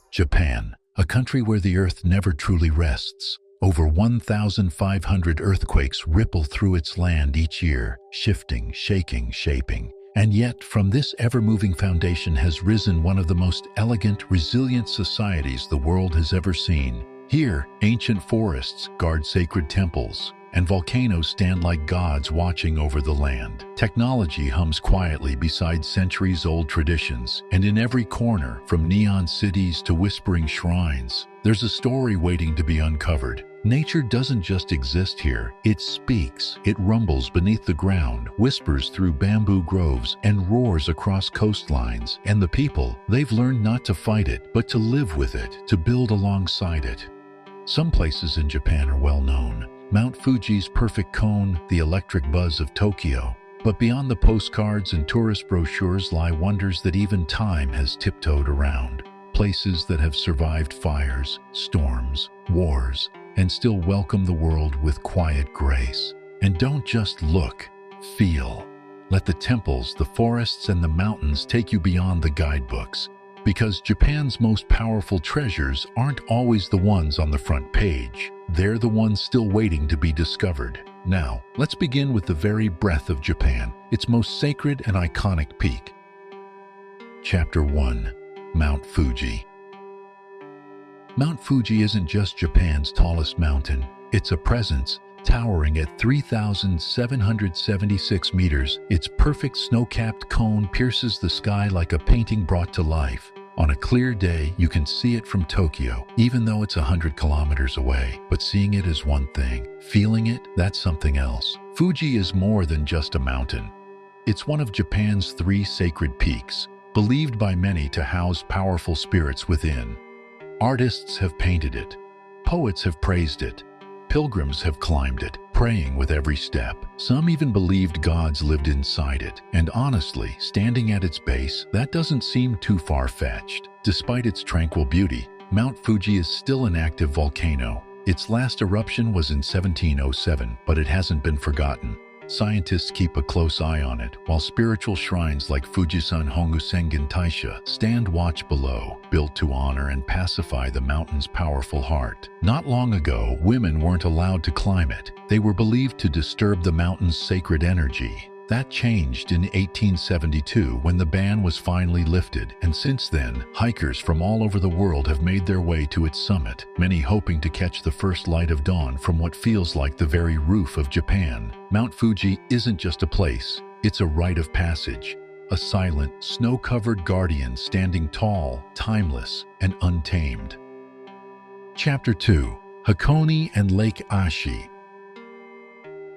Japan, a country where the earth never truly rests. Over 1,500 earthquakes ripple through its land each year, shifting, shaking, shaping. And yet, from this ever-moving foundation has risen one of the most elegant, resilient societies the world has ever seen. Here, ancient forests guard sacred temples, and volcanoes stand like gods watching over the land. Technology hums quietly beside centuries-old traditions, and in every corner, from neon cities to whispering shrines, there's a story waiting to be uncovered. Nature doesn't just exist here, it speaks. It rumbles beneath the ground, whispers through bamboo groves, and roars across coastlines. And the people, they've learned not to fight it, but to live with it, to build alongside it. Some places in Japan are well known. Mount Fuji's perfect cone, the electric buzz of Tokyo. But beyond the postcards and tourist brochures lie wonders that even time has tiptoed around. Places that have survived fires, storms, wars, and still welcome the world with quiet grace. And don't just look, feel. Let the temples, the forests, and the mountains take you beyond the guidebooks. Because Japan's most powerful treasures aren't always the ones on the front page. They're the ones still waiting to be discovered. Now, let's begin with the very breath of Japan, its most sacred and iconic peak. Chapter 1. Mount Fuji. Mount Fuji isn't just Japan's tallest mountain. It's a presence, towering at 3,776 meters. Its perfect snow-capped cone pierces the sky like a painting brought to life. On a clear day, you can see it from Tokyo, even though it's 100 kilometers away. But seeing it is one thing. Feeling it, that's something else. Fuji is more than just a mountain. It's one of Japan's 3 sacred peaks, believed by many to house powerful spirits within. Artists have painted it. Poets have praised it. Pilgrims have climbed it, praying with every step. Some even believed gods lived inside it. And honestly, standing at its base, that doesn't seem too far-fetched. Despite its tranquil beauty, Mount Fuji is still an active volcano. Its last eruption was in 1707, but it hasn't been forgotten. Scientists keep a close eye on it, while spiritual shrines like Fujisan Hongusengen Taisha stand watch below, built to honor and pacify the mountain's powerful heart. Not long ago, women weren't allowed to climb it. They were believed to disturb the mountain's sacred energy. That changed in 1872 when the ban was finally lifted, and since then, hikers from all over the world have made their way to its summit, many hoping to catch the first light of dawn from what feels like the very roof of Japan. Mount Fuji isn't just a place, it's a rite of passage, a silent, snow-covered guardian standing tall, timeless, and untamed. Chapter 2. Hakone and Lake Ashi.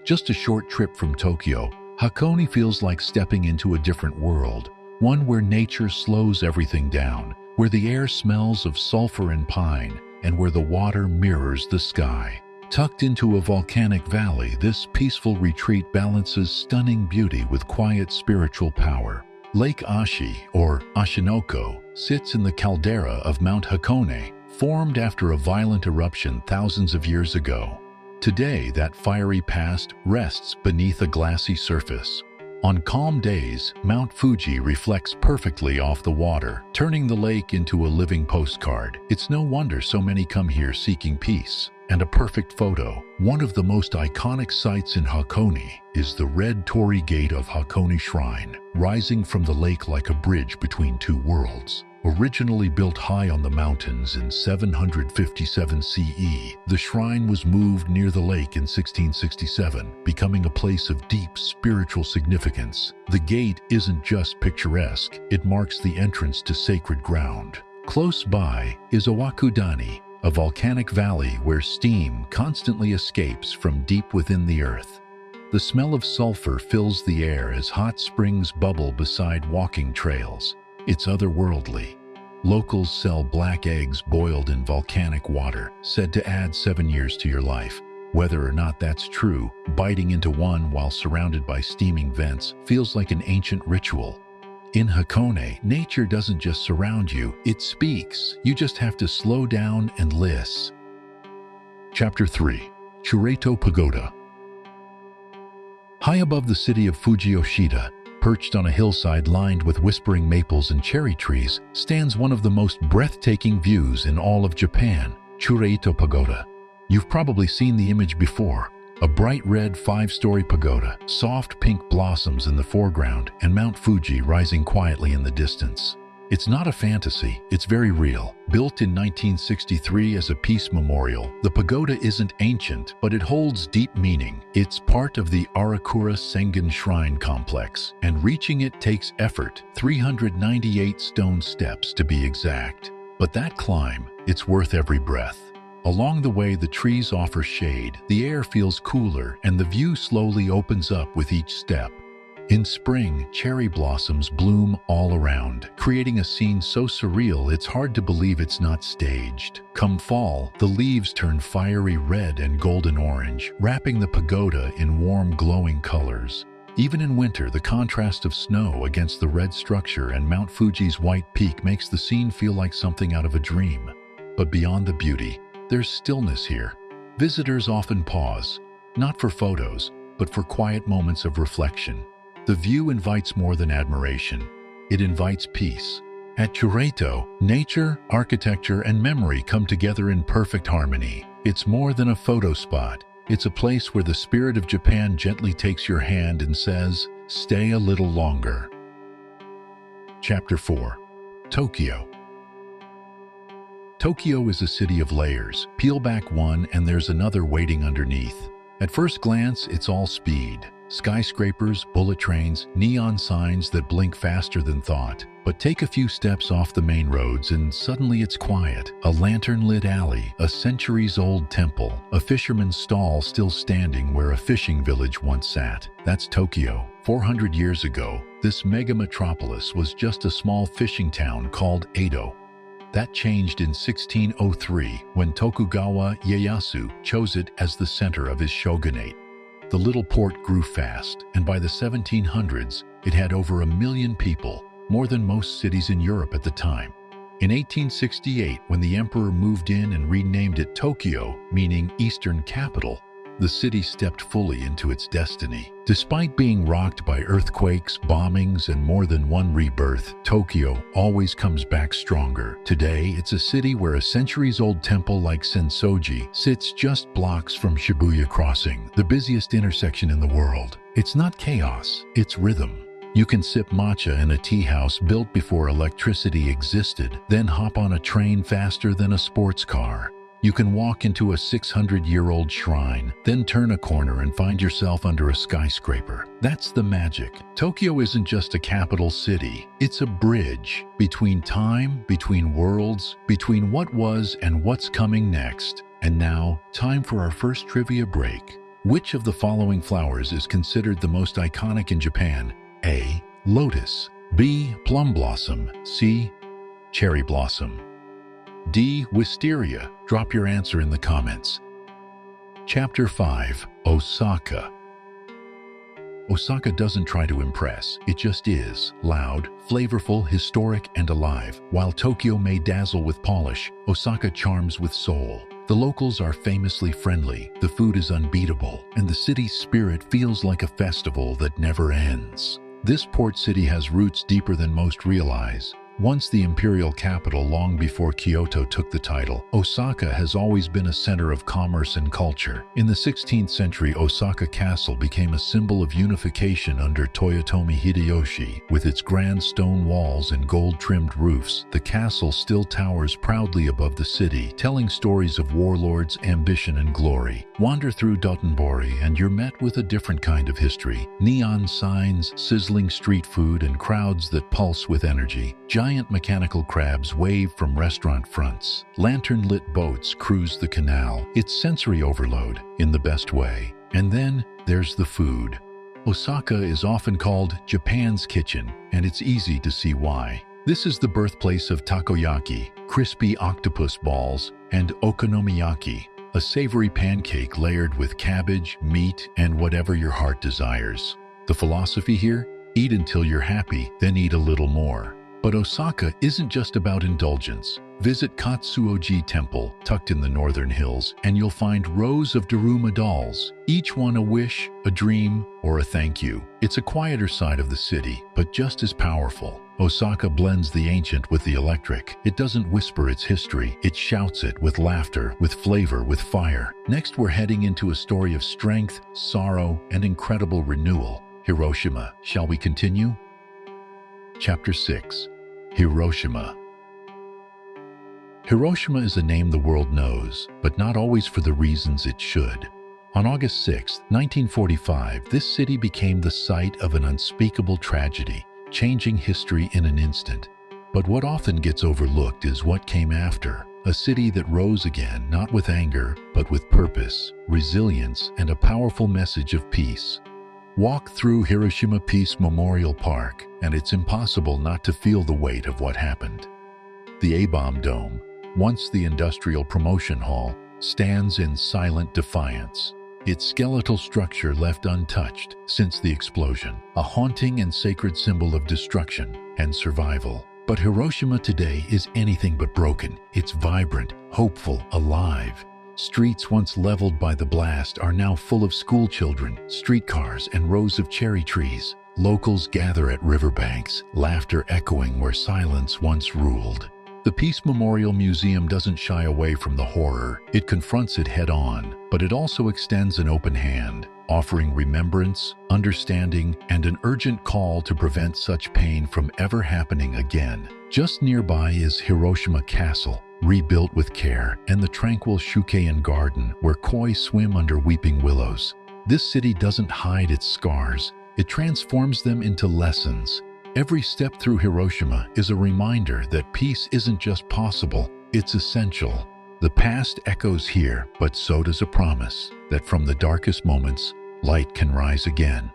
Just a short trip from Tokyo, Hakone feels like stepping into a different world, one where nature slows everything down, where the air smells of sulfur and pine, and where the water mirrors the sky. Tucked into a volcanic valley, this peaceful retreat balances stunning beauty with quiet spiritual power. Lake Ashi, or Ashinoko, sits in the caldera of Mount Hakone, formed after a violent eruption thousands of years ago. Today, that fiery past rests beneath a glassy surface. On calm days, Mount Fuji reflects perfectly off the water, turning the lake into a living postcard. It's no wonder so many come here seeking peace. And a perfect photo. One of the most iconic sights in Hakone is the red torii gate of Hakone Shrine, rising from the lake like a bridge between two worlds. Originally built high on the mountains in 757 CE, the shrine was moved near the lake in 1667, becoming a place of deep spiritual significance. The gate isn't just picturesque, it marks the entrance to sacred ground. Close by is Owakudani, a volcanic valley where steam constantly escapes from deep within the earth. The smell of sulfur fills the air as hot springs bubble beside walking trails. It's otherworldly. Locals sell black eggs boiled in volcanic water, said to add 7 years to your life. Whether or not that's true, biting into one while surrounded by steaming vents feels like an ancient ritual. In Hakone, nature doesn't just surround you, it speaks. You just have to slow down and listen. Chapter 3. Chureito Pagoda. High above the city of Fujiyoshida, perched on a hillside lined with whispering maples and cherry trees, stands one of the most breathtaking views in all of Japan, Chureito Pagoda. You've probably seen the image before. A bright red 5-story pagoda, soft pink blossoms in the foreground, and Mount Fuji rising quietly in the distance. It's not a fantasy, it's very real. Built in 1963 as a peace memorial, the pagoda isn't ancient, but it holds deep meaning. It's part of the Arakura Sengen Shrine complex, and reaching it takes effort, 398 stone steps to be exact. But that climb, it's worth every breath. Along the way, the trees offer shade, the air feels cooler, and the view slowly opens up with each step. In spring, cherry blossoms bloom all around, creating a scene so surreal it's hard to believe it's not staged. Come fall, the leaves turn fiery red and golden orange, wrapping the pagoda in warm, glowing colors. Even in winter, the contrast of snow against the red structure and Mount Fuji's white peak makes the scene feel like something out of a dream. But beyond the beauty, there's stillness here. Visitors often pause, not for photos, but for quiet moments of reflection. The view invites more than admiration. It invites peace. At Chureito, nature, architecture, and memory come together in perfect harmony. It's more than a photo spot. It's a place where the spirit of Japan gently takes your hand and says, "Stay a little longer." Chapter 4. Tokyo. Tokyo is a city of layers. Peel back one and there's another waiting underneath. At first glance, it's all speed. Skyscrapers, bullet trains, neon signs that blink faster than thought. But take a few steps off the main roads and suddenly it's quiet. A lantern-lit alley, a centuries-old temple, a fisherman's stall still standing where a fishing village once sat. That's Tokyo. 400 years ago, this mega metropolis was just a small fishing town called Edo. That changed in 1603 when Tokugawa Ieyasu chose it as the center of his shogunate. The little port grew fast, and by the 1700s, it had over 1 million people, more than most cities in Europe at the time. In 1868, when the emperor moved in and renamed it Tokyo, meaning Eastern Capital, the city stepped fully into its destiny. Despite being rocked by earthquakes, bombings, and more than one rebirth, Tokyo always comes back stronger. Today, it's a city where a centuries-old temple like Sensoji sits just blocks from Shibuya Crossing, the busiest intersection in the world. It's not chaos, it's rhythm. You can sip matcha in a tea house built before electricity existed, then hop on a train faster than a sports car. You can walk into a 600-year-old shrine, then turn a corner and find yourself under a skyscraper. That's the magic. Tokyo isn't just a capital city. It's a bridge between time, between worlds, between what was and what's coming next. And now, time for our first trivia break. Which of the following flowers is considered the most iconic in Japan? A. Lotus. B. Plum blossom. C. Cherry blossom. D. Wisteria. Drop your answer in the comments. Chapter 5. Osaka. Osaka doesn't try to impress. It just is. Loud, flavorful, historic, and alive. While Tokyo may dazzle with polish, Osaka charms with soul. The locals are famously friendly, the food is unbeatable, and the city's spirit feels like a festival that never ends. This port city has roots deeper than most realize. Once the imperial capital long before Kyoto took the title, Osaka has always been a center of commerce and culture. In the 16th century, Osaka Castle became a symbol of unification under Toyotomi Hideyoshi. With its grand stone walls and gold-trimmed roofs, the castle still towers proudly above the city, telling stories of warlords, ambition, and glory. Wander through Dotonbori and you're met with a different kind of history. Neon signs, sizzling street food, and crowds that pulse with energy. Giant mechanical crabs wave from restaurant fronts. Lantern-lit boats cruise the canal. It's sensory overload, in the best way. And then there's the food. Osaka is often called Japan's kitchen, and it's easy to see why. This is the birthplace of takoyaki, crispy octopus balls, and okonomiyaki, a savory pancake layered with cabbage, meat, and whatever your heart desires. The philosophy here? Eat until you're happy, then eat a little more. But Osaka isn't just about indulgence. Visit Katsuoji Temple, tucked in the northern hills, and you'll find rows of Daruma dolls, each one a wish, a dream, or a thank you. It's a quieter side of the city, but just as powerful. Osaka blends the ancient with the electric. It doesn't whisper its history, it shouts it with laughter, with flavor, with fire. Next, we're heading into a story of strength, sorrow, and incredible renewal. Hiroshima. Shall we continue? Chapter 6. Hiroshima. Hiroshima is a name the world knows, but not always for the reasons it should. On August 6, 1945, this city became the site of an unspeakable tragedy, changing history in an instant. But what often gets overlooked is what came after. A city that rose again, not with anger, but with purpose, resilience, and a powerful message of peace. Walk through Hiroshima Peace Memorial Park, and it's impossible not to feel the weight of what happened. The A-bomb dome, once the Industrial Promotion Hall, stands in silent defiance. Its skeletal structure left untouched since the explosion, a haunting and sacred symbol of destruction and survival. But Hiroshima today is anything but broken. It's vibrant, hopeful, alive. Streets once leveled by the blast are now full of school children, streetcars, and rows of cherry trees. Locals gather at riverbanks, laughter echoing where silence once ruled. The Peace Memorial Museum doesn't shy away from the horror. It confronts it head-on, but it also extends an open hand, offering remembrance, understanding, and an urgent call to prevent such pain from ever happening again. Just nearby is Hiroshima Castle, rebuilt with care, and the tranquil Shukein Garden, where koi swim under weeping willows. This city doesn't hide its scars. It transforms them into lessons. Every step through Hiroshima is a reminder that peace isn't just possible, it's essential. The past echoes here, but so does a promise that from the darkest moments, light can rise again.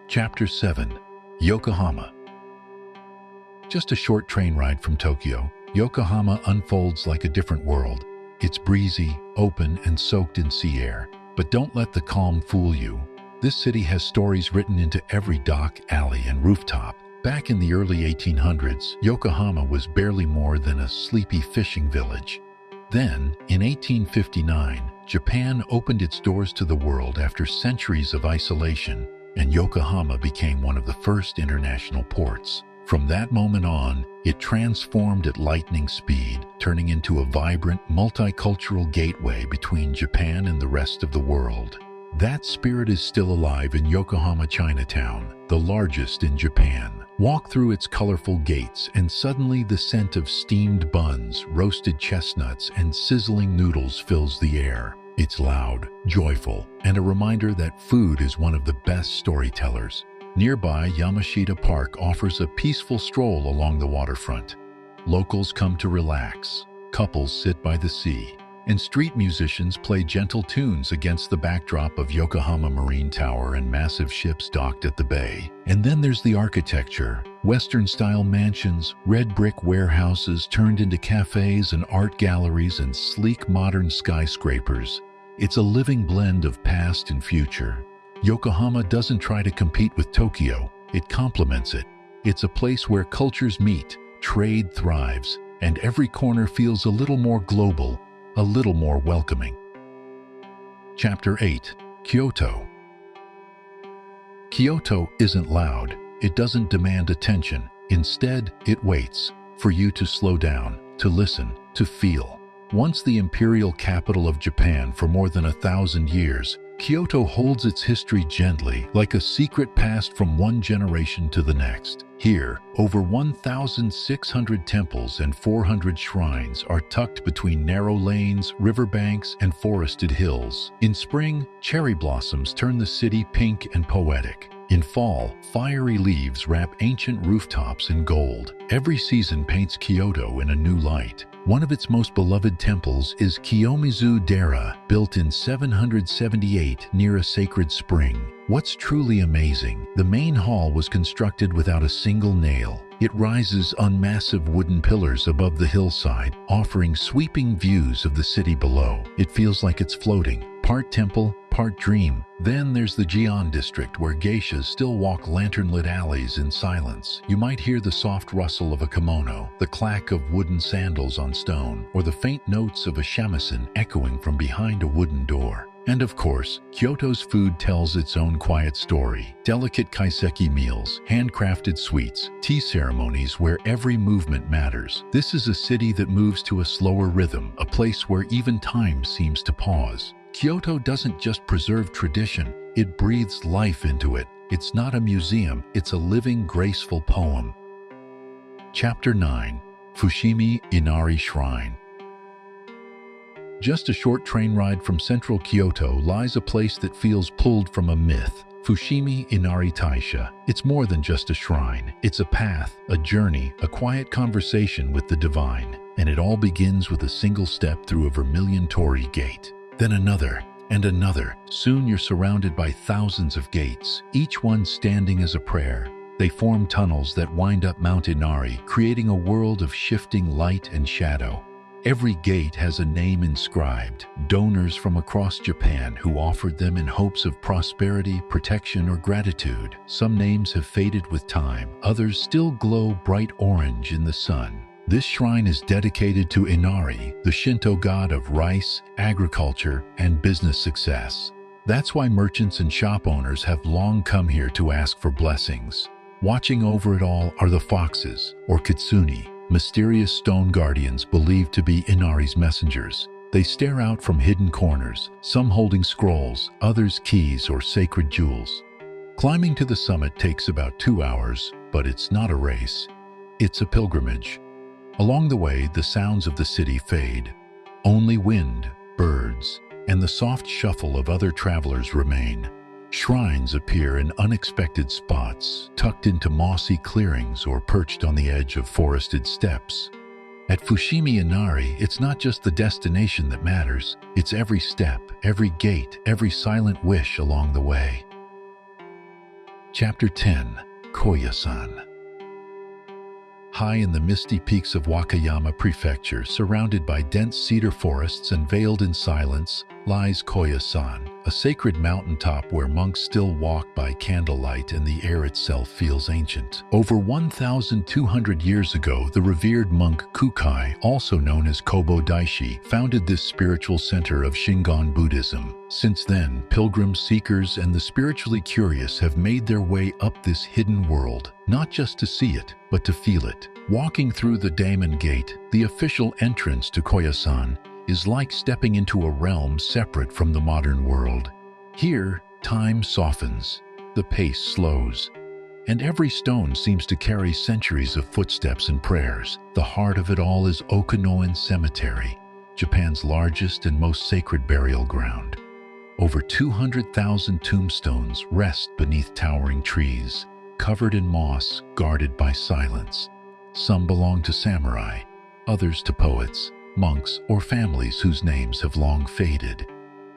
Chapter 7. Yokohama. Just a short train ride from Tokyo, Yokohama unfolds like a different world. It's breezy, open, and soaked in sea air. But don't let the calm fool you. This city has stories written into every dock, alley, and rooftop. Back in the early 1800s, Yokohama was barely more than a sleepy fishing village. Then, in 1859, Japan opened its doors to the world after centuries of isolation, and Yokohama became one of the first international ports. From that moment on, it transformed at lightning speed, turning into a vibrant, multicultural gateway between Japan and the rest of the world. That spirit is still alive in Yokohama Chinatown, the largest in Japan. Walk through its colorful gates and suddenly the scent of steamed buns, roasted chestnuts, and sizzling noodles fills the air. It's loud, joyful, and a reminder that food is one of the best storytellers. Nearby, Yamashita Park offers a peaceful stroll along the waterfront. Locals come to relax, couples sit by the sea, and street musicians play gentle tunes against the backdrop of Yokohama Marine Tower and massive ships docked at the bay. And then there's the architecture. Western-style mansions, red brick warehouses turned into cafes and art galleries, and sleek modern skyscrapers. It's a living blend of past and future. Yokohama doesn't try to compete with Tokyo, it complements it. It's a place where cultures meet, trade thrives, and every corner feels a little more global, a little more welcoming. Chapter 8. Kyoto. Kyoto isn't loud. It doesn't demand attention. Instead, it waits for you to slow down, to listen, to feel. Once the imperial capital of Japan for more than 1,000 years, Kyoto holds its history gently, like a secret passed from one generation to the next. Here, over 1,600 temples and 400 shrines are tucked between narrow lanes, riverbanks, and forested hills. In spring, cherry blossoms turn the city pink and poetic. In fall, fiery leaves wrap ancient rooftops in gold. Every season paints Kyoto in a new light. One of its most beloved temples is Kiyomizu-dera, built in 778 near a sacred spring. What's truly amazing, the main hall was constructed without a single nail. It rises on massive wooden pillars above the hillside, offering sweeping views of the city below. It feels like it's floating, part temple, part dream. Then there's the Jian district, where geishas still walk lantern-lit alleys in silence. You might hear the soft rustle of a kimono, the clack of wooden sandals on stone, or the faint notes of a shamisen echoing from behind a wooden door. And of course, Kyoto's food tells its own quiet story. Delicate kaiseki meals, handcrafted sweets, tea ceremonies where every movement matters. This is a city that moves to a slower rhythm, a place where even time seems to pause. Kyoto doesn't just preserve tradition, it breathes life into it. It's not a museum, it's a living, graceful poem. Chapter 9. Fushimi Inari Shrine. Just a short train ride from central Kyoto lies a place that feels pulled from a myth, Fushimi Inari Taisha. It's more than just a shrine. It's a path, a journey, a quiet conversation with the divine. And it all begins with a single step through a vermilion torii gate. Then another, and another. Soon you're surrounded by thousands of gates, each one standing as a prayer. They form tunnels that wind up Mount Inari, creating a world of shifting light and shadow. Every gate has a name inscribed, donors from across Japan who offered them in hopes of prosperity, protection, or gratitude. Some names have faded with time, others still glow bright orange in the sun. This shrine is dedicated to Inari, the Shinto god of rice, agriculture, and business success. That's why merchants and shop owners have long come here to ask for blessings. Watching over it all are the foxes, or kitsune, mysterious stone guardians believed to be Inari's messengers. They stare out from hidden corners, some holding scrolls, others keys or sacred jewels. Climbing to the summit takes about 2 hours, but it's not a race. It's a pilgrimage. Along the way, the sounds of the city fade. Only wind, birds, and the soft shuffle of other travelers remain. Shrines appear in unexpected spots, tucked into mossy clearings or perched on the edge of forested steppes. At Fushimi Inari, it's not just the destination that matters, it's every step, every gate, every silent wish along the way. Chapter 10. Koyasan. High in the misty peaks of Wakayama Prefecture, surrounded by dense cedar forests and veiled in silence, lies Koyasan, a sacred mountaintop where monks still walk by candlelight and the air itself feels ancient. Over 1,200 years ago, the revered monk Kukai, also known as Kobo Daishi, founded this spiritual center of Shingon Buddhism. Since then, pilgrims, seekers, and the spiritually curious have made their way up this hidden world, not just to see it, but to feel it. Walking through the Daemon Gate, the official entrance to Koyasan, is like stepping into a realm separate from the modern world. Here, time softens, the pace slows, and every stone seems to carry centuries of footsteps and prayers. The heart of it all is Okanoan Cemetery, Japan's largest and most sacred burial ground. Over 200,000 tombstones rest beneath towering trees, covered in moss, guarded by silence. Some belong to samurai, others to poets, monks, or families whose names have long faded.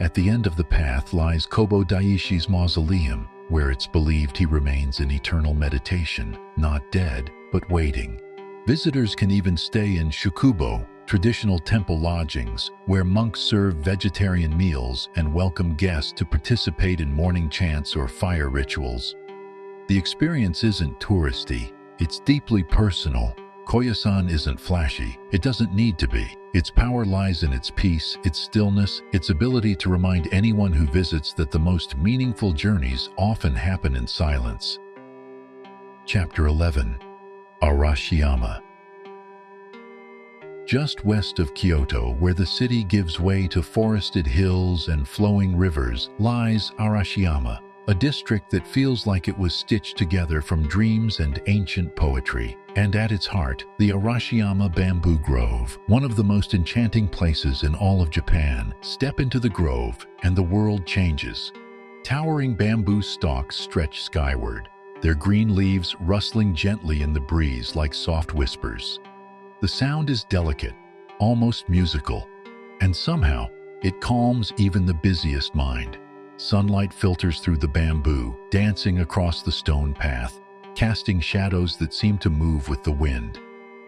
At the end of the path lies Kobo Daishi's mausoleum, where it's believed he remains in eternal meditation, not dead, but waiting. Visitors can even stay in shukubo, traditional temple lodgings, where monks serve vegetarian meals and welcome guests to participate in morning chants or fire rituals. The experience isn't touristy, it's deeply personal. Koyasan isn't flashy, it doesn't need to be. Its power lies in its peace, its stillness, its ability to remind anyone who visits that the most meaningful journeys often happen in silence. Chapter 11. Arashiyama. Just west of Kyoto, where the city gives way to forested hills and flowing rivers, lies Arashiyama, a district that feels like it was stitched together from dreams and ancient poetry. And at its heart, the Arashiyama Bamboo Grove, one of the most enchanting places in all of Japan. Step into the grove, and the world changes. Towering bamboo stalks stretch skyward, their green leaves rustling gently in the breeze like soft whispers. The sound is delicate, almost musical, and somehow it calms even the busiest mind. Sunlight filters through the bamboo, dancing across the stone path, casting shadows that seem to move with the wind.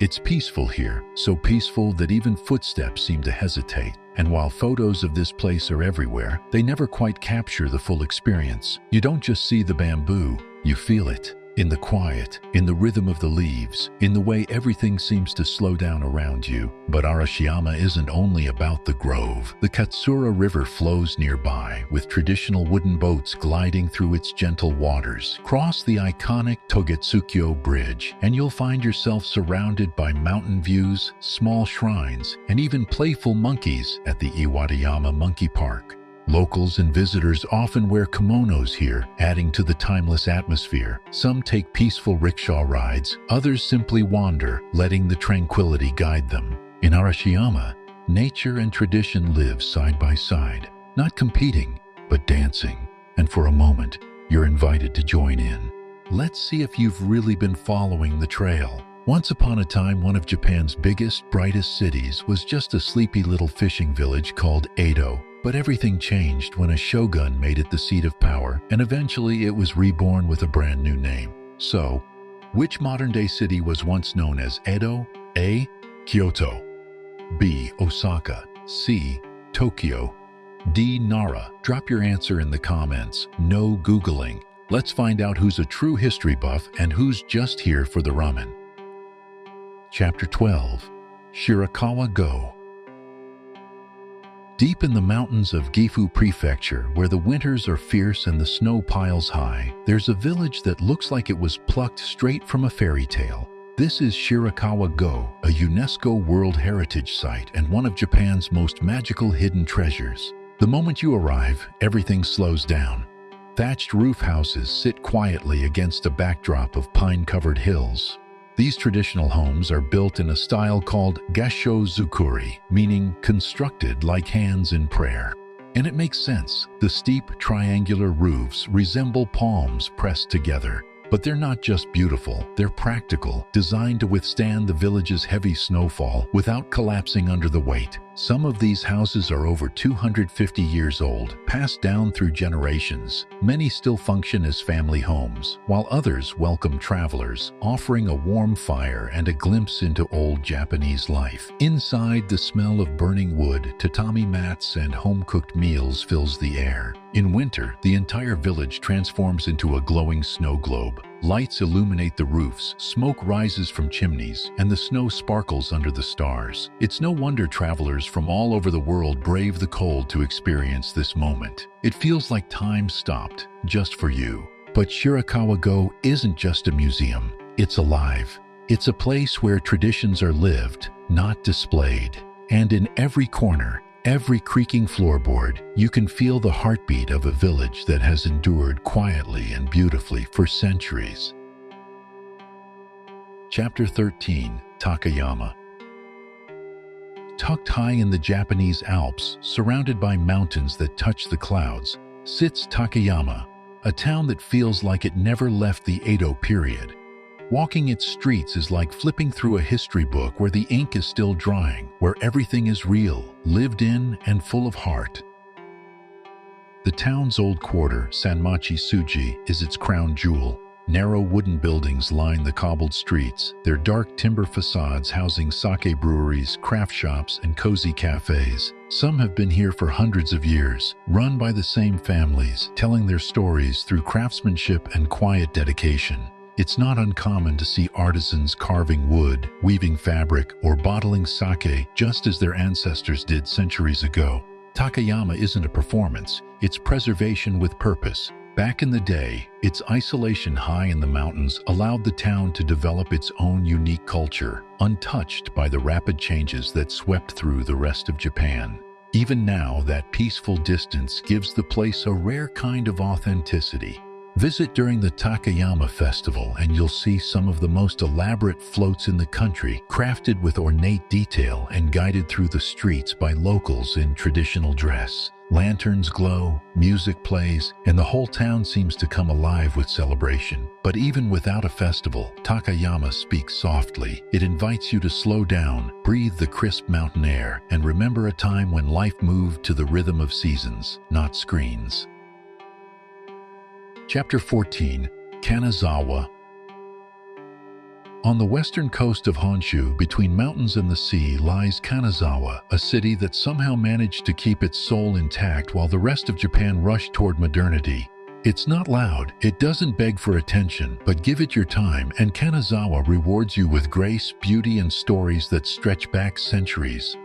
It's peaceful here, so peaceful that even footsteps seem to hesitate. And while photos of this place are everywhere, they never quite capture the full experience. You don't just see the bamboo, you feel it. In the quiet, in the rhythm of the leaves, in the way everything seems to slow down around you. But Arashiyama isn't only about the grove. The Katsura River flows nearby, with traditional wooden boats gliding through its gentle waters. Cross the iconic Togetsukyo Bridge, and you'll find yourself surrounded by mountain views, small shrines, and even playful monkeys at the Iwatayama Monkey Park. Locals and visitors often wear kimonos here, adding to the timeless atmosphere. Some take peaceful rickshaw rides, others simply wander, letting the tranquility guide them. In Arashiyama, nature and tradition live side by side, not competing, but dancing. And for a moment, you're invited to join in. Let's see if you've really been following the trail. Once upon a time, one of Japan's biggest, brightest cities was just a sleepy little fishing village called Edo. But everything changed when a shogun made it the seat of power, and eventually it was reborn with a brand new name. So, which modern-day city was once known as Edo? A. Kyoto. B. Osaka. C. Tokyo. D. Nara. Drop your answer in the comments. No Googling. Let's find out who's a true history buff and who's just here for the ramen. Chapter 12. Shirakawa-go. Deep in the mountains of Gifu Prefecture, where the winters are fierce and the snow piles high, there's a village that looks like it was plucked straight from a fairy tale. This is Shirakawa-go, a UNESCO World Heritage Site and one of Japan's most magical hidden treasures. The moment you arrive, everything slows down. Thatched roof houses sit quietly against a backdrop of pine-covered hills. These traditional homes are built in a style called Gasho-zukuri, meaning constructed like hands in prayer. And it makes sense. The steep, triangular roofs resemble palms pressed together. But they're not just beautiful, they're practical, designed to withstand the village's heavy snowfall without collapsing under the weight. Some of these houses are over 250 years old, passed down through generations. Many still function as family homes, while others welcome travelers, offering a warm fire and a glimpse into old Japanese life. Inside, the smell of burning wood, tatami mats, and home-cooked meals fills the air. In winter, the entire village transforms into a glowing snow globe. Lights illuminate the roofs, smoke rises from chimneys, and the snow sparkles under the stars. It's no wonder travelers from all over the world brave the cold to experience this moment. It feels like time stopped, just for you. But Shirakawa-go isn't just a museum. It's alive. It's a place where traditions are lived, not displayed. And in every corner, every creaking floorboard, you can feel the heartbeat of a village that has endured quietly and beautifully for centuries. Chapter 13. Takayama. Tucked high in the Japanese Alps, surrounded by mountains that touch the clouds, sits Takayama, a town that feels like it never left the Edo period. Walking its streets is like flipping through a history book where the ink is still drying, where everything is real, lived in, and full of heart. The town's old quarter, Sanmachi-suji, is its crown jewel. Narrow wooden buildings line the cobbled streets, their dark timber facades housing sake breweries, craft shops, and cozy cafes. Some have been here for hundreds of years, run by the same families, telling their stories through craftsmanship and quiet dedication. It's not uncommon to see artisans carving wood, weaving fabric, or bottling sake just as their ancestors did centuries ago. Takayama isn't a performance, it's preservation with purpose. Back in the day, its isolation high in the mountains allowed the town to develop its own unique culture, untouched by the rapid changes that swept through the rest of Japan. Even now, that peaceful distance gives the place a rare kind of authenticity. Visit during the Takayama Festival and you'll see some of the most elaborate floats in the country, crafted with ornate detail and guided through the streets by locals in traditional dress. Lanterns glow, music plays, and the whole town seems to come alive with celebration. But even without a festival, Takayama speaks softly. It invites you to slow down, breathe the crisp mountain air, and remember a time when life moved to the rhythm of seasons, not screens. Chapter 14. Kanazawa. On the western coast of Honshu, between mountains and the sea, lies Kanazawa, a city that somehow managed to keep its soul intact while the rest of Japan rushed toward modernity. It's not loud, it doesn't beg for attention, but give it your time and Kanazawa rewards you with grace, beauty, and stories that stretch back centuries.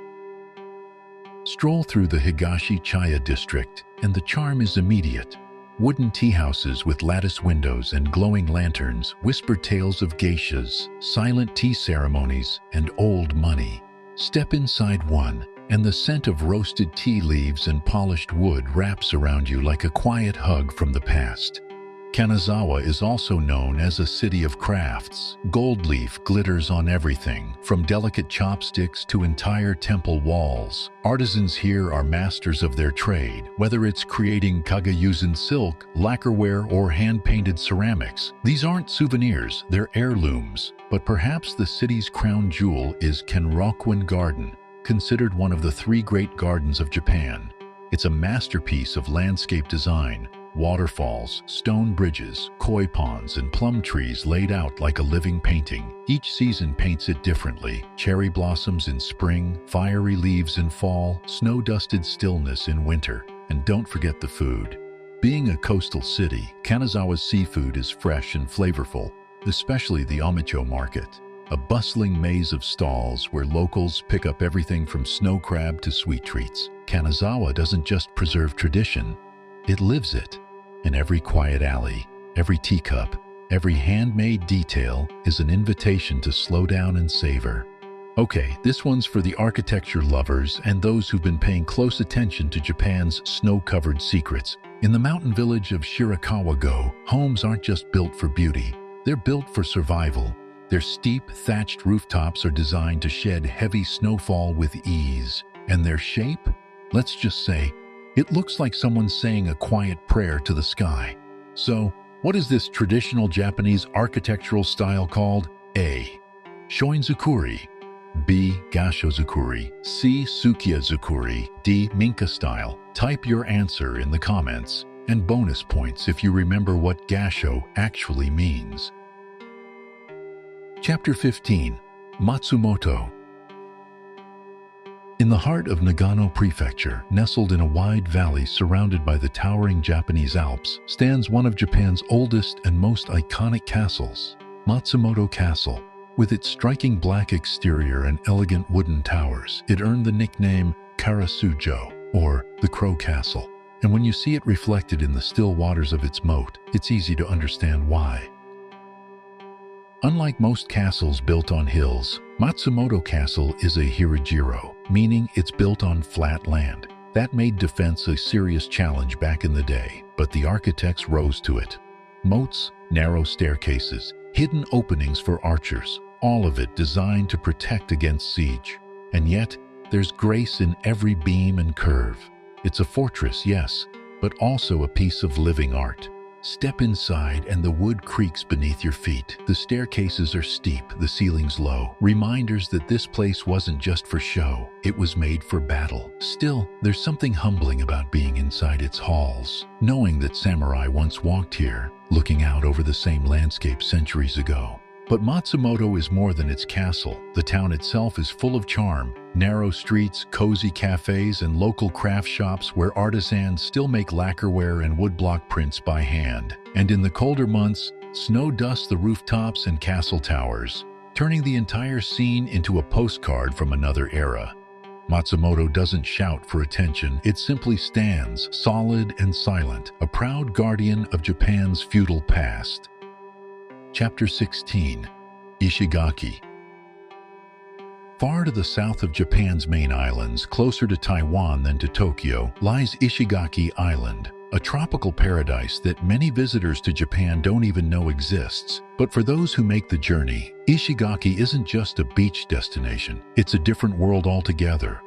Stroll through the Higashi-Chaya district, and the charm is immediate. Wooden tea houses with lattice windows and glowing lanterns whisper tales of geishas, silent tea ceremonies, and old money. Step inside one, and the scent of roasted tea leaves and polished wood wraps around you like a quiet hug from the past. Kanazawa is also known as a city of crafts. Gold leaf glitters on everything, from delicate chopsticks to entire temple walls. Artisans here are masters of their trade, whether it's creating kagayuzen silk, lacquerware, or hand-painted ceramics. These aren't souvenirs, they're heirlooms. But perhaps the city's crown jewel is Kenrokuin Garden, considered one of the 3 great gardens of Japan. It's a masterpiece of landscape design. Waterfalls, stone bridges, koi ponds, and plum trees laid out like a living painting. Each season paints it differently. Cherry blossoms in spring, fiery leaves in fall, snow-dusted stillness in winter. And don't forget the food. Being a coastal city, Kanazawa's seafood is fresh and flavorful, especially the Omicho market. A bustling maze of stalls where locals pick up everything from snow crab to sweet treats. Kanazawa doesn't just preserve tradition, it lives it. In every quiet alley, every teacup, every handmade detail is an invitation to slow down and savor. Okay, this one's for the architecture lovers and those who've been paying close attention to Japan's snow-covered secrets. In the mountain village of Shirakawa-go, homes aren't just built for beauty, they're built for survival. Their steep, thatched rooftops are designed to shed heavy snowfall with ease. And their shape? Let's just say, it looks like someone saying a quiet prayer to the sky. So, what is this traditional Japanese architectural style called? A. Shoinzukuri. B. Gashozukuri. C. Sukiya-zukuri. D. Minka style. Type your answer in the comments. And bonus points if you remember what gasho actually means. Chapter 15. Matsumoto. In the heart of Nagano Prefecture, nestled in a wide valley surrounded by the towering Japanese Alps, stands one of Japan's oldest and most iconic castles, Matsumoto Castle. With its striking black exterior and elegant wooden towers, it earned the nickname Karasujo, or the Crow Castle. And when you see it reflected in the still waters of its moat, it's easy to understand why. Unlike most castles built on hills, Matsumoto Castle is a hirajiro, meaning it's built on flat land. That made defense a serious challenge back in the day, but the architects rose to it. Moats, narrow staircases, hidden openings for archers, all of it designed to protect against siege. And yet, there's grace in every beam and curve. It's a fortress, yes, but also a piece of living art. Step inside and the wood creaks beneath your feet. The staircases are steep, the ceilings low. Reminders that this place wasn't just for show, it was made for battle. Still, there's something humbling about being inside its halls, knowing that samurai once walked here, looking out over the same landscape centuries ago. But Matsumoto is more than its castle. The town itself is full of charm. Narrow streets, cozy cafes, and local craft shops where artisans still make lacquerware and woodblock prints by hand. And in the colder months, snow dusts the rooftops and castle towers, turning the entire scene into a postcard from another era. Matsumoto doesn't shout for attention, it simply stands, solid and silent, a proud guardian of Japan's feudal past. Chapter 16. Ishigaki. Far to the south of Japan's main islands, closer to Taiwan than to Tokyo, lies Ishigaki Island, a tropical paradise that many visitors to Japan don't even know exists. But for those who make the journey, Ishigaki isn't just a beach destination, it's a different world altogether.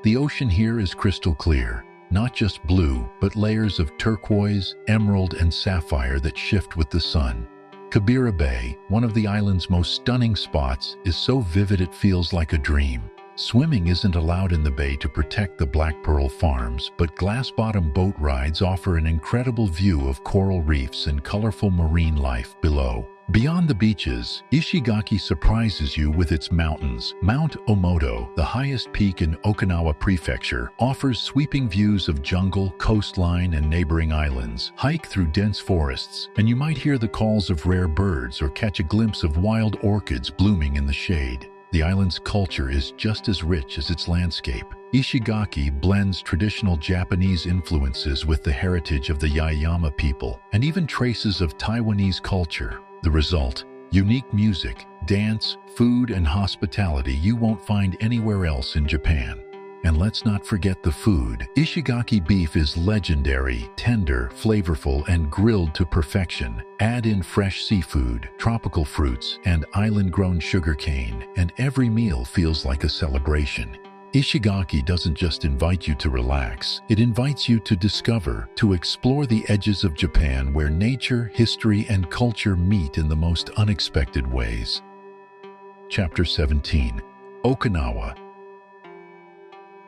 The ocean here is crystal clear. Not just blue, but layers of turquoise, emerald, and sapphire that shift with the sun. Kabira Bay, one of the island's most stunning spots, is so vivid it feels like a dream. Swimming isn't allowed in the bay to protect the black pearl farms, but glass-bottom boat rides offer an incredible view of coral reefs and colorful marine life below. Beyond the beaches, Ishigaki surprises you with its mountains. Mount Omoto, the highest peak in Okinawa Prefecture, offers sweeping views of jungle, coastline, and neighboring islands. Hike through dense forests, and you might hear the calls of rare birds or catch a glimpse of wild orchids blooming in the shade. The island's culture is just as rich as its landscape. Ishigaki blends traditional Japanese influences with the heritage of the Yaeyama people, and even traces of Taiwanese culture. The result: unique music, dance, food, and hospitality you won't find anywhere else in Japan. And let's not forget the food. Ishigaki beef is legendary, tender, flavorful, and grilled to perfection. Add in fresh seafood, tropical fruits, and island-grown sugarcane, and every meal feels like a celebration. Ishigaki doesn't just invite you to relax, it invites you to discover, to explore the edges of Japan where nature, history, and culture meet in the most unexpected ways. Chapter 17. Okinawa.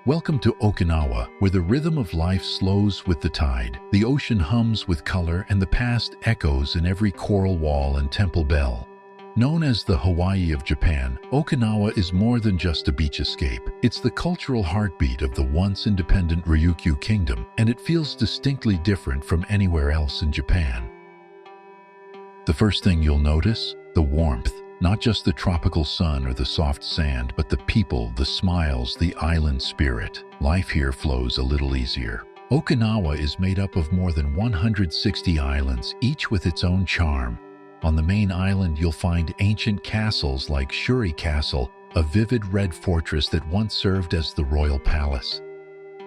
Welcome to Okinawa, where the rhythm of life slows with the tide, the ocean hums with color, and the past echoes in every coral wall and temple bell. Known as the Hawaii of Japan, Okinawa is more than just a beach escape. It's the cultural heartbeat of the once independent Ryukyu Kingdom, and it feels distinctly different from anywhere else in Japan. The first thing you'll notice? The warmth. Not just the tropical sun or the soft sand, but the people, the smiles, the island spirit. Life here flows a little easier. Okinawa is made up of more than 160 islands, each with its own charm. On the main island, you'll find ancient castles like Shuri Castle, a vivid red fortress that once served as the royal palace.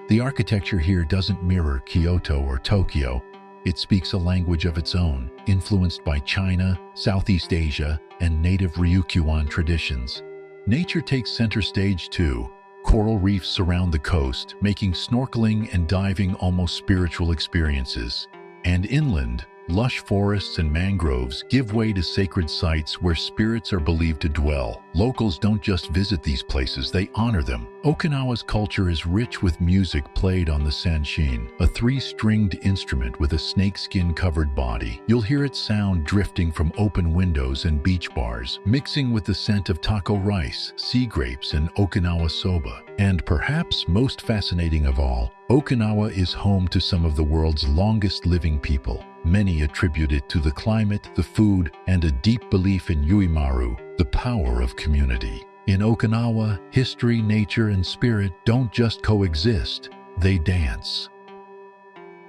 The architecture here doesn't mirror Kyoto or Tokyo. It speaks a language of its own, influenced by China, Southeast Asia, and native Ryukyuan traditions. Nature takes center stage too. Coral reefs surround the coast, making snorkeling and diving almost spiritual experiences. And inland, lush forests and mangroves give way to sacred sites where spirits are believed to dwell. Locals don't just visit these places, they honor them. Okinawa's culture is rich with music played on the sanshin, a three-stringed instrument with a snakeskin-covered body. You'll hear its sound drifting from open windows and beach bars, mixing with the scent of taco rice, sea grapes, and Okinawa soba. And perhaps most fascinating of all, Okinawa is home to some of the world's longest living people. Many attribute it to the climate, the food, and a deep belief in Yuimaru, the power of community. In Okinawa, history, nature, and spirit don't just coexist, they dance.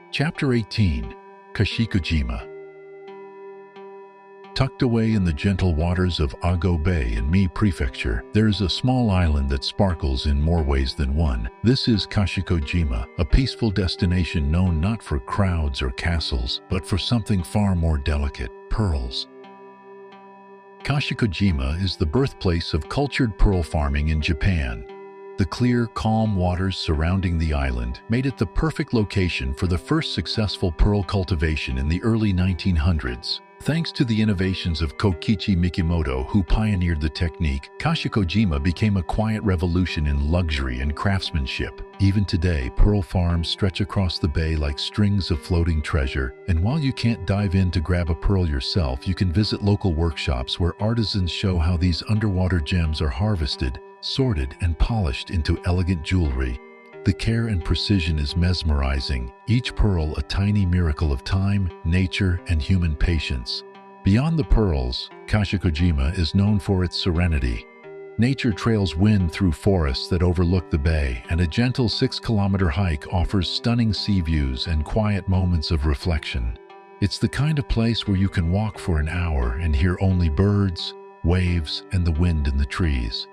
Chapter 18. Kashikojima. Tucked away in the gentle waters of Ago Bay in Mie Prefecture, there's a small island that sparkles in more ways than one. This is Kashikojima, a peaceful destination known not for crowds or castles, but for something far more delicate: pearls. Kashikojima is the birthplace of cultured pearl farming in Japan. The clear, calm waters surrounding the island made it the perfect location for the first successful pearl cultivation in the early 1900s. Thanks to the innovations of Kokichi Mikimoto, who pioneered the technique, Kashikojima became a quiet revolution in luxury and craftsmanship. Even today, pearl farms stretch across the bay like strings of floating treasure, and while you can't dive in to grab a pearl yourself, you can visit local workshops where artisans show how these underwater gems are harvested, sorted, and polished into elegant jewelry. The care and precision is mesmerizing, each pearl a tiny miracle of time, nature, and human patience. Beyond the pearls, Kashikojima is known for its serenity. Nature trails wind through forests that overlook the bay, and a gentle 6-kilometer hike offers stunning sea views and quiet moments of reflection. It's the kind of place where you can walk for an hour and hear only birds, waves, and the wind in the trees.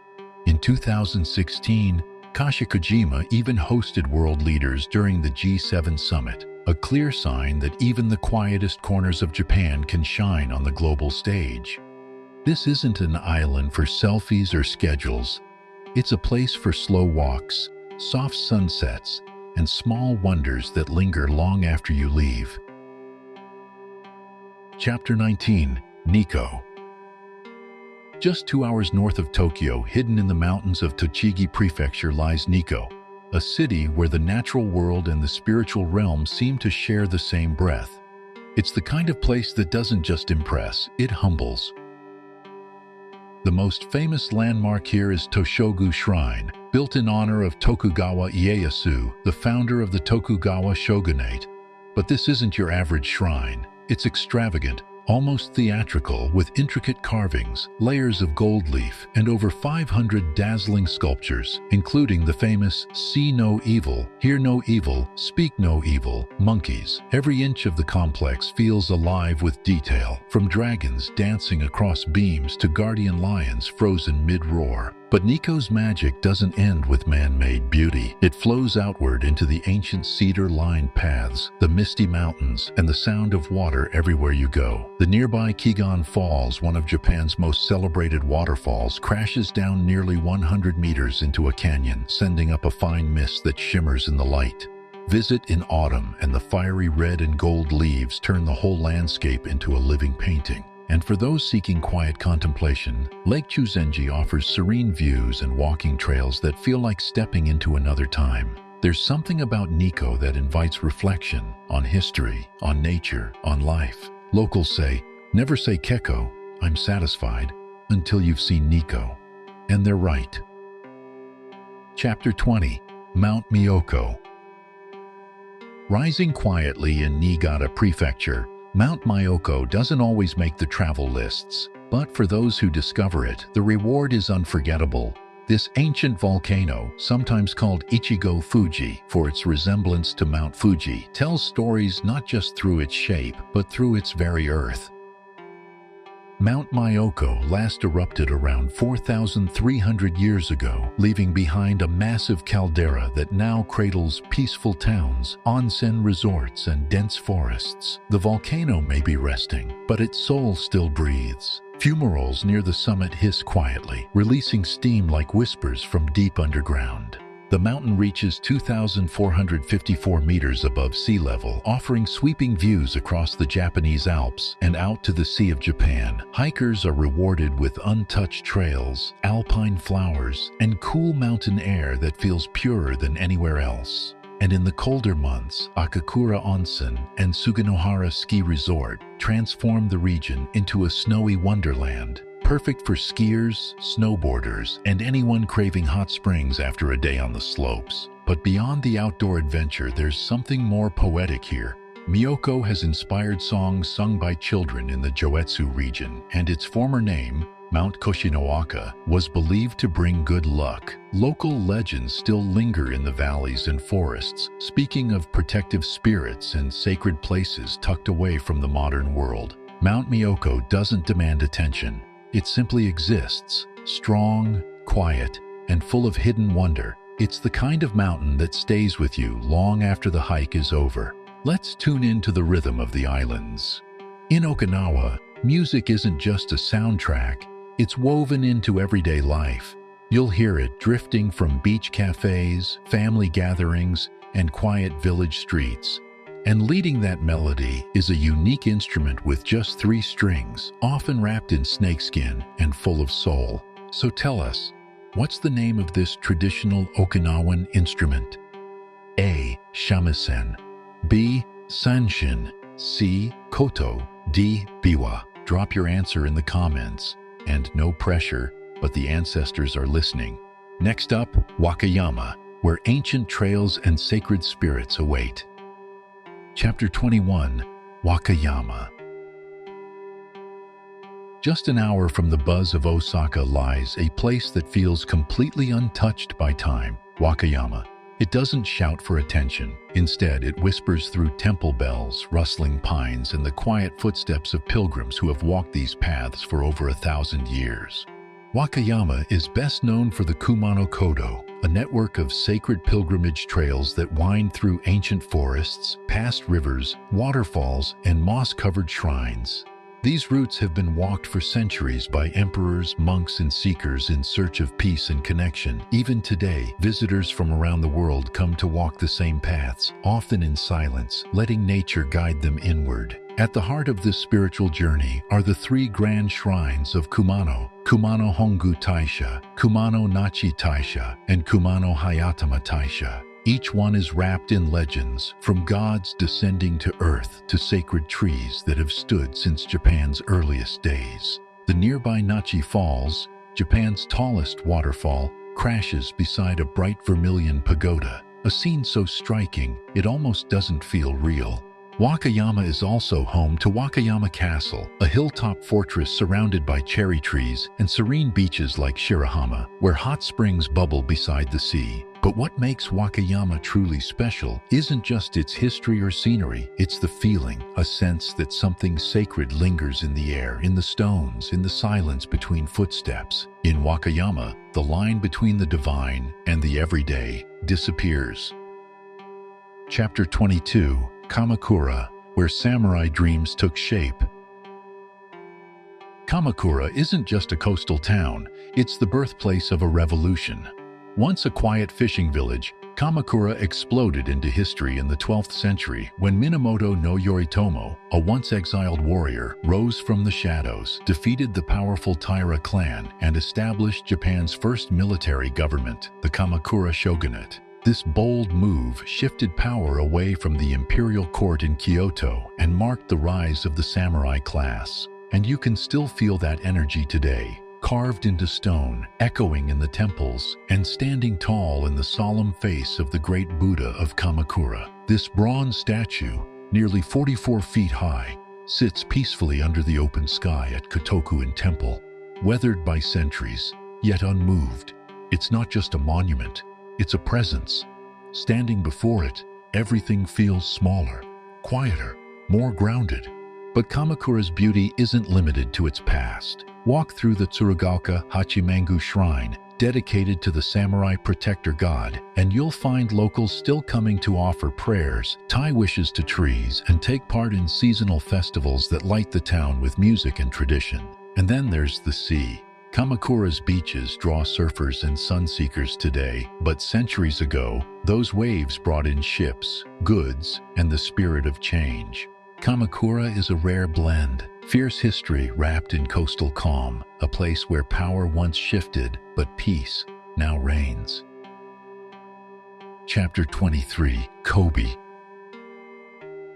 In 2016, Kashikojima even hosted world leaders during the G7 summit, a clear sign that even the quietest corners of Japan can shine on the global stage. This isn't an island for selfies or schedules. It's a place for slow walks, soft sunsets, and small wonders that linger long after you leave. Chapter 19. Nikko. Just 2 hours north of Tokyo, hidden in the mountains of Tochigi Prefecture, lies Nikko, a city where the natural world and the spiritual realm seem to share the same breath. It's the kind of place that doesn't just impress, it humbles. The most famous landmark here is Toshogu Shrine, built in honor of Tokugawa Ieyasu, the founder of the Tokugawa shogunate. But this isn't your average shrine. It's extravagant, almost theatrical, with intricate carvings, layers of gold leaf, and over 500 dazzling sculptures, including the famous "See No Evil, Hear No Evil, Speak No Evil" monkeys. Every inch of the complex feels alive with detail, from dragons dancing across beams to guardian lions frozen mid-roar. But Nikko's magic doesn't end with man-made beauty. It flows outward into the ancient cedar-lined paths, the misty mountains, and the sound of water everywhere you go. The nearby Kigon Falls, one of Japan's most celebrated waterfalls, crashes down nearly 100 meters into a canyon, sending up a fine mist that shimmers in the light. Visit in autumn, and the fiery red and gold leaves turn the whole landscape into a living painting. And for those seeking quiet contemplation, Lake Chuzenji offers serene views and walking trails that feel like stepping into another time. There's something about Nikko that invites reflection on history, on nature, on life. Locals say, "Never say Kekko, I'm satisfied," until you've seen Nikko. And they're right. Chapter 20. Mount Myoko. Rising quietly in Niigata Prefecture, Mount Myoko doesn't always make the travel lists, but for those who discover it, the reward is unforgettable. This ancient volcano, sometimes called Ichigo Fuji for its resemblance to Mount Fuji, tells stories not just through its shape, but through its very earth. Mount Myoko last erupted around 4,300 years ago, leaving behind a massive caldera that now cradles peaceful towns, onsen resorts, and dense forests. The volcano may be resting, but its soul still breathes. Fumaroles near the summit hiss quietly, releasing steam like whispers from deep underground. The mountain reaches 2,454 meters above sea level, offering sweeping views across the Japanese Alps and out to the Sea of Japan. Hikers are rewarded with untouched trails, alpine flowers, and cool mountain air that feels purer than anywhere else. And in the colder months, Akakura Onsen and Suganohara Ski Resort transform the region into a snowy wonderland, perfect for skiers, snowboarders, and anyone craving hot springs after a day on the slopes. But beyond the outdoor adventure, there's something more poetic here. Myoko has inspired songs sung by children in the Joetsu region, and its former name, Mount Koshinoaka, was believed to bring good luck. Local legends still linger in the valleys and forests, speaking of protective spirits and sacred places tucked away from the modern world. Mount Myoko doesn't demand attention. It simply exists, strong, quiet, and full of hidden wonder. It's the kind of mountain that stays with you long after the hike is over. Let's tune into the rhythm of the islands. In Okinawa, music isn't just a soundtrack, it's woven into everyday life. You'll hear it drifting from beach cafes, family gatherings, and quiet village streets. And leading that melody is a unique instrument with just 3 strings, often wrapped in snakeskin and full of soul. So tell us, what's the name of this traditional Okinawan instrument? A. Shamisen. B. Sanshin. C. Koto. D. Biwa. Drop your answer in the comments. And no pressure, but the ancestors are listening. Next up, Wakayama, where ancient trails and sacred spirits await. Chapter 21. Wakayama. Just an hour from the buzz of Osaka lies a place that feels completely untouched by time, Wakayama. It doesn't shout for attention. Instead, it whispers through temple bells, rustling pines, and the quiet footsteps of pilgrims who have walked these paths for over 1,000 years. Wakayama is best known for the Kumano Kodo, a network of sacred pilgrimage trails that wind through ancient forests, past rivers, waterfalls, and moss-covered shrines. These routes have been walked for centuries by emperors, monks, and seekers in search of peace and connection. Even today, visitors from around the world come to walk the same paths, often in silence, letting nature guide them inward. At the heart of this spiritual journey are the three grand shrines of Kumano: Kumano Hongu Taisha, Kumano Nachi Taisha, and Kumano Hayatama Taisha. Each one is wrapped in legends, from gods descending to earth to sacred trees that have stood since Japan's earliest days. The nearby Nachi Falls, Japan's tallest waterfall, crashes beside a bright vermilion pagoda, a scene so striking it almost doesn't feel real. Wakayama is also home to Wakayama Castle, a hilltop fortress surrounded by cherry trees and serene beaches like Shirahama, where hot springs bubble beside the sea. But what makes Wakayama truly special isn't just its history or scenery, it's the feeling, a sense that something sacred lingers in the air, in the stones, in the silence between footsteps. In Wakayama, the line between the divine and the everyday disappears. Chapter 22. Kamakura, where samurai dreams took shape. Kamakura isn't just a coastal town, it's the birthplace of a revolution. Once a quiet fishing village, Kamakura exploded into history in the 12th century when Minamoto no Yoritomo, a once exiled warrior, rose from the shadows, defeated the powerful Taira clan, and established Japan's first military government, the Kamakura shogunate. This bold move shifted power away from the imperial court in Kyoto and marked the rise of the samurai class. And you can still feel that energy today, carved into stone, echoing in the temples, and standing tall in the solemn face of the great Buddha of Kamakura. This bronze statue, nearly 44 feet high, sits peacefully under the open sky at Kotoku-in Temple, weathered by centuries, yet unmoved. It's not just a monument. It's a presence. Standing before it, everything feels smaller, quieter, more grounded. But Kamakura's beauty isn't limited to its past. Walk through the Tsurugaoka Hachimangu Shrine, dedicated to the samurai protector god, and you'll find locals still coming to offer prayers, tie wishes to trees, and take part in seasonal festivals that light the town with music and tradition. And then there's the sea. Kamakura's beaches draw surfers and sunseekers today, but centuries ago, those waves brought in ships, goods, and the spirit of change. Kamakura is a rare blend, fierce history wrapped in coastal calm, a place where power once shifted, but peace now reigns. Chapter 23. Kobe.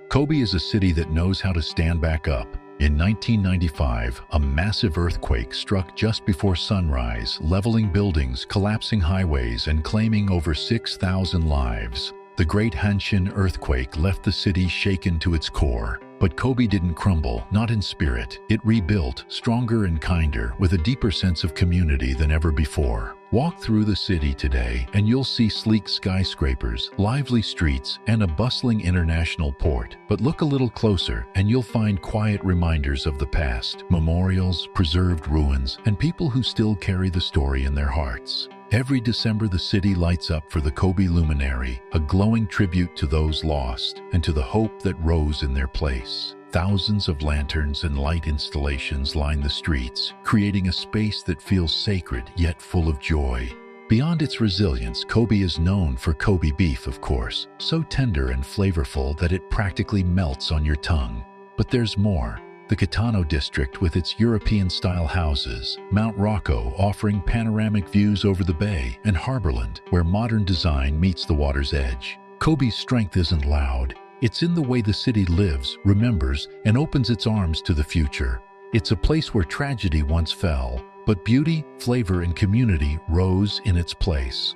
Kobe is a city that knows how to stand back up. In 1995, a massive earthquake struck just before sunrise, leveling buildings, collapsing highways, and claiming over 6,000 lives. The Great Hanshin earthquake left the city shaken to its core. But Kobe didn't crumble, not in spirit. It rebuilt, stronger and kinder, with a deeper sense of community than ever before. Walk through the city today, and you'll see sleek skyscrapers, lively streets, and a bustling international port. But look a little closer, and you'll find quiet reminders of the past, memorials, preserved ruins, and people who still carry the story in their hearts. Every December, the city lights up for the Kobe Luminary, a glowing tribute to those lost and to the hope that rose in their place. Thousands of lanterns and light installations line the streets, creating a space that feels sacred yet full of joy. Beyond its resilience, Kobe is known for Kobe beef, of course, so tender and flavorful that it practically melts on your tongue. But there's more. The Kitano district with its European-style houses, Mount Rocco offering panoramic views over the bay, and Harborland, where modern design meets the water's edge. Kobe's strength isn't loud. It's in the way the city lives, remembers, and opens its arms to the future. It's a place where tragedy once fell, but beauty, flavor, and community rose in its place.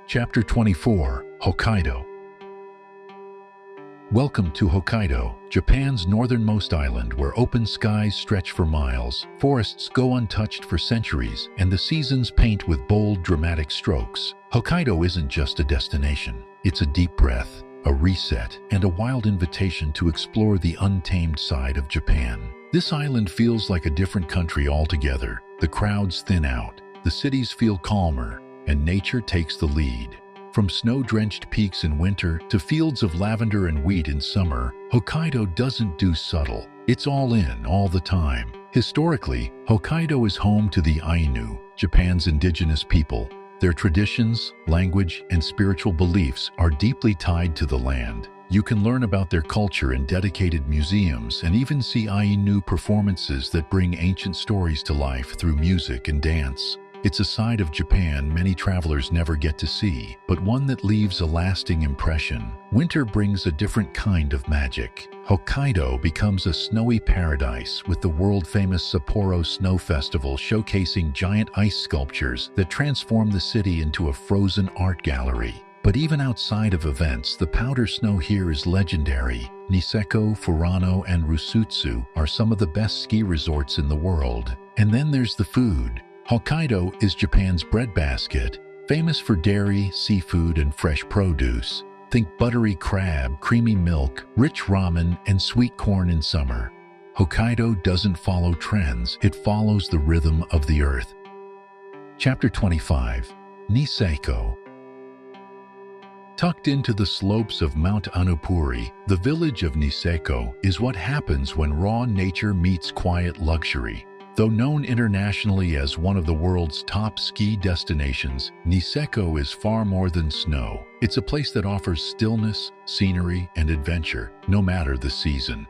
Chapter 24. Hokkaido. Welcome to Hokkaido, Japan's northernmost island where open skies stretch for miles, forests go untouched for centuries, and the seasons paint with bold, dramatic strokes. Hokkaido isn't just a destination. It's a deep breath, a reset, and a wild invitation to explore the untamed side of Japan. This island feels like a different country altogether. The crowds thin out, the cities feel calmer, and nature takes the lead. From snow-drenched peaks in winter to fields of lavender and wheat in summer, Hokkaido doesn't do subtle. It's all in, all the time. Historically, Hokkaido is home to the Ainu, Japan's indigenous people. Their traditions, language, and spiritual beliefs are deeply tied to the land. You can learn about their culture in dedicated museums and even see Ainu performances that bring ancient stories to life through music and dance. It's a side of Japan many travelers never get to see, but one that leaves a lasting impression. Winter brings a different kind of magic. Hokkaido becomes a snowy paradise with the world-famous Sapporo Snow Festival showcasing giant ice sculptures that transform the city into a frozen art gallery. But even outside of events, the powder snow here is legendary. Niseko, Furano, and Rusutsu are some of the best ski resorts in the world. And then there's the food. Hokkaido is Japan's breadbasket, famous for dairy, seafood, and fresh produce. Think buttery crab, creamy milk, rich ramen, and sweet corn in summer. Hokkaido doesn't follow trends, it follows the rhythm of the earth. Chapter 25. Niseko. Tucked into the slopes of Mount Annupuri, the village of Niseko is what happens when raw nature meets quiet luxury. Though known internationally as one of the world's top ski destinations, Niseko is far more than snow. It's a place that offers stillness, scenery, and adventure, no matter the season.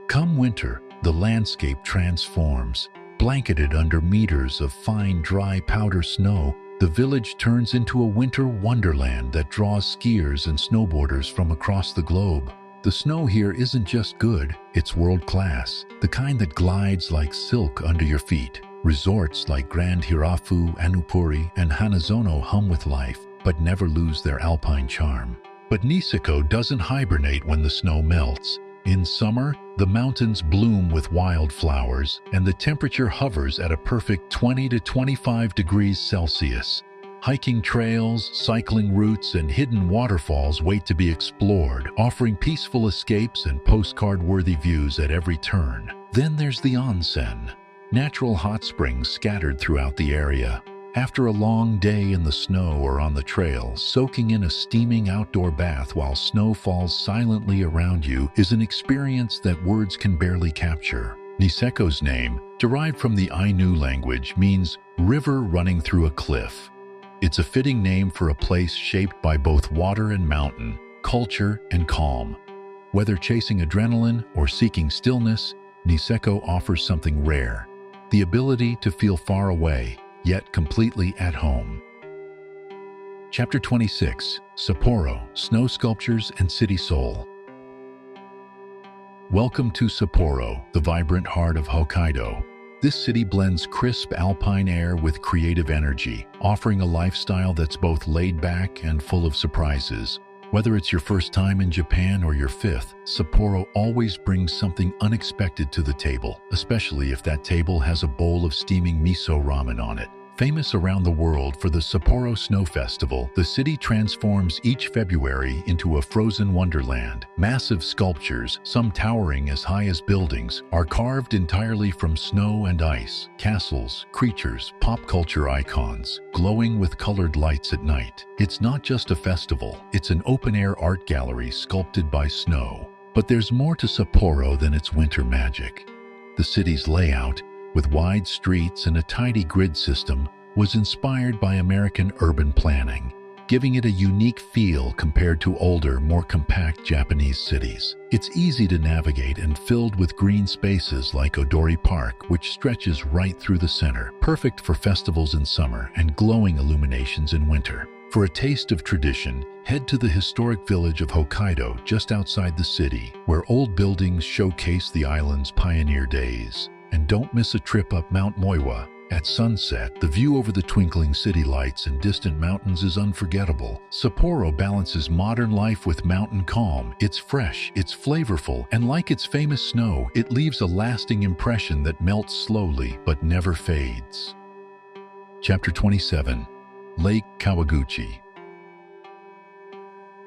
Come winter, the landscape transforms. Blanketed under meters of fine, dry powder snow, the village turns into a winter wonderland that draws skiers and snowboarders from across the globe. The snow here isn't just good, it's world-class, the kind that glides like silk under your feet. Resorts like Grand Hirafu, Annupuri, and Hanazono hum with life, but never lose their alpine charm. But Niseko doesn't hibernate when the snow melts. In summer, the mountains bloom with wildflowers, and the temperature hovers at a perfect 20 to 25 degrees Celsius. Hiking trails, cycling routes, and hidden waterfalls wait to be explored, offering peaceful escapes and postcard-worthy views at every turn. Then there's the onsen, natural hot springs scattered throughout the area. After a long day in the snow or on the trail, soaking in a steaming outdoor bath while snow falls silently around you is an experience that words can barely capture. Niseko's name, derived from the Ainu language, means river running through a cliff. It's a fitting name for a place shaped by both water and mountain, culture and calm. Whether chasing adrenaline or seeking stillness, Niseko offers something rare: the ability to feel far away, yet completely at home. Chapter 26. Sapporo, Snow Sculptures and City Soul. Welcome to Sapporo, the vibrant heart of Hokkaido. This city blends crisp alpine air with creative energy, offering a lifestyle that's both laid back and full of surprises. Whether it's your first time in Japan or your fifth, Sapporo always brings something unexpected to the table, especially if that table has a bowl of steaming miso ramen on it. Famous around the world for the Sapporo Snow Festival, the city transforms each February into a frozen wonderland. Massive sculptures, some towering as high as buildings, are carved entirely from snow and ice. Castles, creatures, pop culture icons, glowing with colored lights at night. It's not just a festival, it's an open-air art gallery sculpted by snow. But there's more to Sapporo than its winter magic. The city's layout, with wide streets and a tidy grid system, was inspired by American urban planning, giving it a unique feel compared to older, more compact Japanese cities. It's easy to navigate and filled with green spaces like Odori Park, which stretches right through the center, perfect for festivals in summer and glowing illuminations in winter. For a taste of tradition, head to the historic village of Hokkaido just outside the city, where old buildings showcase the island's pioneer days. And don't miss a trip up Mount Moiwa. At sunset, the view over the twinkling city lights and distant mountains is unforgettable. Sapporo balances modern life with mountain calm. It's fresh, it's flavorful, and like its famous snow, it leaves a lasting impression that melts slowly but never fades. Chapter 27. Lake Kawaguchi.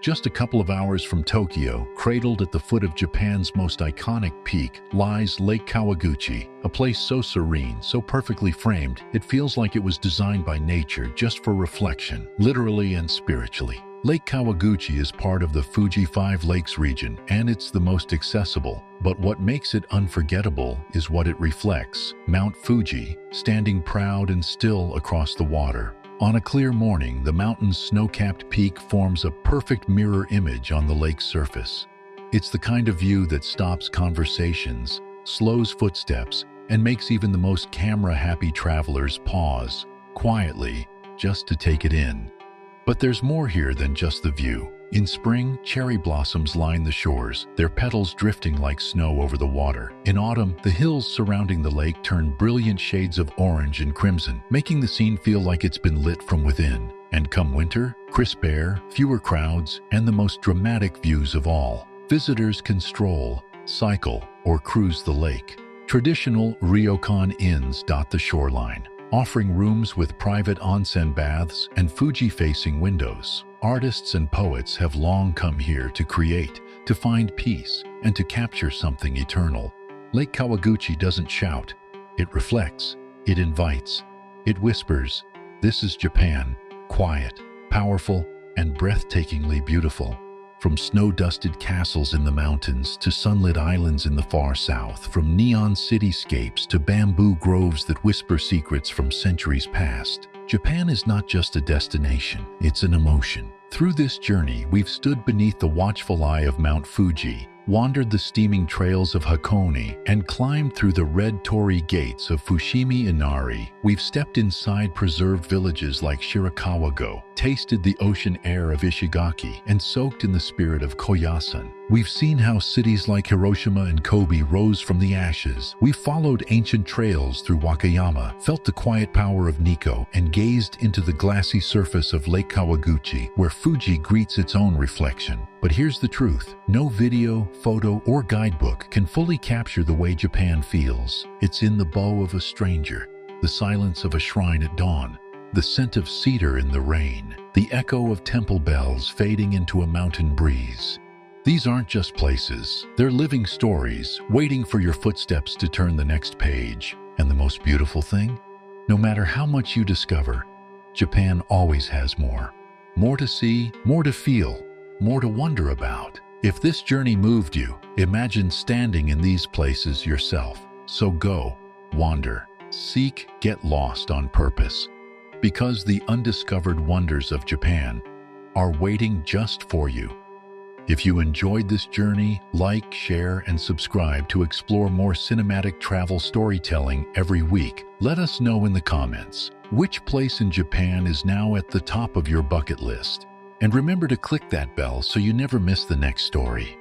Just a couple of hours from Tokyo, cradled at the foot of Japan's most iconic peak, lies Lake Kawaguchi, a place so serene, so perfectly framed, it feels like it was designed by nature just for reflection, literally and spiritually. Lake Kawaguchi is part of the Fuji Five Lakes region, and it's the most accessible. But what makes it unforgettable is what it reflects: Mount Fuji, standing proud and still across the water. On a clear morning, the mountain's snow-capped peak forms a perfect mirror image on the lake's surface. It's the kind of view that stops conversations, slows footsteps, and makes even the most camera-happy travelers pause, quietly, just to take it in. But there's more here than just the view. In spring, cherry blossoms line the shores, their petals drifting like snow over the water. In autumn, the hills surrounding the lake turn brilliant shades of orange and crimson, making the scene feel like it's been lit from within. And come winter, crisp air, fewer crowds, and the most dramatic views of all. Visitors can stroll, cycle, or cruise the lake. Traditional ryokan inns dot the shoreline, offering rooms with private onsen baths and Fuji-facing windows. Artists and poets have long come here to create, to find peace, and to capture something eternal. Lake Kawaguchi doesn't shout. It reflects. It invites. It whispers. This is Japan, quiet, powerful, and breathtakingly beautiful. From snow-dusted castles in the mountains to sunlit islands in the far south, from neon cityscapes to bamboo groves that whisper secrets from centuries past, Japan is not just a destination, it's an emotion. Through this journey, we've stood beneath the watchful eye of Mount Fuji, wandered the steaming trails of Hakone, and climbed through the red torii gates of Fushimi Inari. We've stepped inside preserved villages like Shirakawa-go, tasted the ocean air of Ishigaki, and soaked in the spirit of Koyasan. We've seen how cities like Hiroshima and Kobe rose from the ashes. We've followed ancient trails through Wakayama, felt the quiet power of Nikko, and gazed into the glassy surface of Lake Kawaguchi, where Fuji greets its own reflection. But here's the truth. No video, photo, or guidebook can fully capture the way Japan feels. It's in the bow of a stranger, the silence of a shrine at dawn, the scent of cedar in the rain, the echo of temple bells fading into a mountain breeze. These aren't just places. They're living stories, waiting for your footsteps to turn the next page. And the most beautiful thing? No matter how much you discover, Japan always has more. More to see, more to feel, more to wonder about. If this journey moved you, imagine standing in these places yourself. So go, wander, seek, get lost on purpose. Because the undiscovered wonders of Japan are waiting just for you. If you enjoyed this journey, like, share, and subscribe to explore more cinematic travel storytelling every week. Let us know in the comments which place in Japan is now at the top of your bucket list. And remember to click that bell so you never miss the next story.